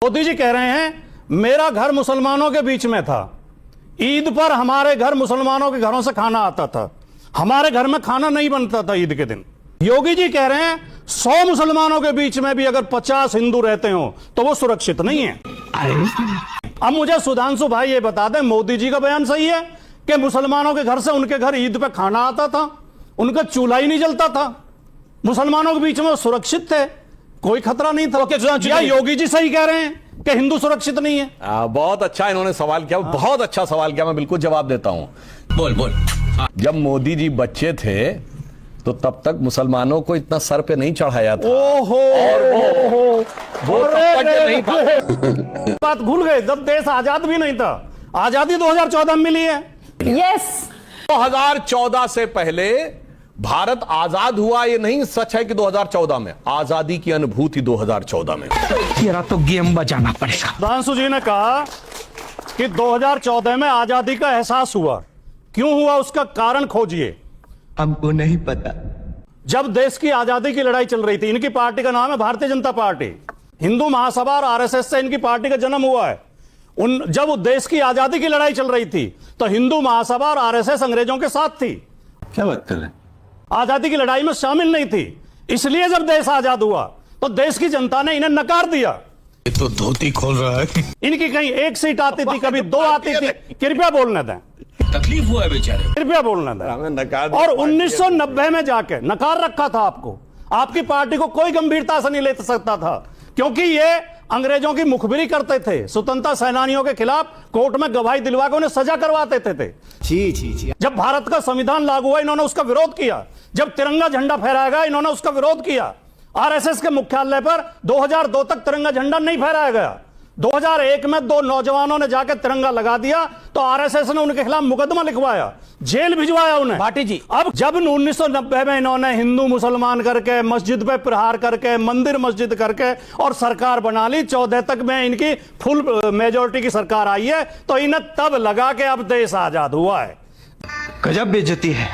मोदी जी कह रहे हैं मेरा घर मुसलमानों के बीच में था, ईद पर हमारे घर मुसलमानों के घरों से खाना आता था, हमारे घर में खाना नहीं बनता था ईद के दिन। योगी जी कह रहे हैं 100 मुसलमानों के बीच में भी अगर 50 हिंदू रहते हो तो वो सुरक्षित नहीं है। अब मुझे सुधांशु भाई ये बता दें, मोदी जी का बयान सही है कि मुसलमानों के घर से उनके घर ईद पे खाना आता था, उनका चूल्हा ही नहीं जलता था, मुसलमानों के बीच में वो सुरक्षित थे, कोई खतरा नहीं था। क्या योगी जी सही कह रहे हैं कि हिंदू सुरक्षित नहीं है? बहुत अच्छा इन्होंने सवाल किया, बहुत अच्छा सवाल किया, मैं बिल्कुल जवाब देता हूं। बोल। जब मोदी जी बच्चे थे तो तब तक मुसलमानों को इतना सर पे नहीं चढ़ाया था। ओहो, वो तब तक नहीं था। बात भूल गए, जब देश आजाद भी नहीं था। आजादी 2014 में मिली है। यस 2014 से पहले भारत आजाद हुआ, ये नहीं सच है कि 2014 में आजादी की अनुभूति 2014 में। तेरा तो गेम बजाना पड़ेगा। सुधांशु जी ने कहा कि 2014 में आजादी का एहसास हुआ, क्यों हुआ उसका कारण खोजिए। हमको नहीं पता। जब देश की आजादी की लड़ाई चल रही थी, इनकी पार्टी का नाम है भारतीय जनता पार्टी, हिंदू महासभा और आरएसएस से इनकी पार्टी का जन्म हुआ है। जब देश की आजादी की लड़ाई चल रही थी तो हिंदू महासभा और आरएसएस अंग्रेजों के साथ थी। क्या बात कर रहे हैं? आजादी की लड़ाई में शामिल नहीं थी, इसलिए जब देश आजाद हुआ तो देश की जनता ने इन्हें नकार दिया। ये तो धोती खोल रहा है। इनकी कहीं एक सीट आती थी, कभी 2 आती थी। कृपया बोलने दें, तकलीफ हुआ है बेचारे। कृपया बोलने दें। हमें नकार दिया। और 1990 में जाके नकार रखा था आपको, आपकी पार्टी को कोई गंभीरता से नहीं ले सकता था, क्योंकि ये अंग्रेजों की मुखबिरी करते थे, स्वतंत्रता सेनानियों के खिलाफ कोर्ट में गवाही दिलवा के उन्हें सजा करवाते थे। जी। जब भारत का संविधान लागू हुआ इन्होंने उसका विरोध किया, जब तिरंगा झंडा फहराया गया इन्होंने उसका विरोध किया। आरएसएस के मुख्यालय पर 2002 तक तिरंगा झंडा नहीं फहराया गया। 2001 में 2 नौजवानों ने जाकर तिरंगा लगा दिया तो आरएसएस ने उनके खिलाफ मुकदमा लिखवाया, जेल भिजवाया उन्हें। भाटी जी, अब जब 1990 में इन्होंने हिंदू मुसलमान करके, मस्जिद पे प्रहार करके, मंदिर मस्जिद करके और सरकार बना ली, 14 तक में इनकी फुल मेजोरिटी की सरकार आई है, तो इन्हें तब लगा कि अब देश आजाद हुआ है। गजब बेइज्जती है।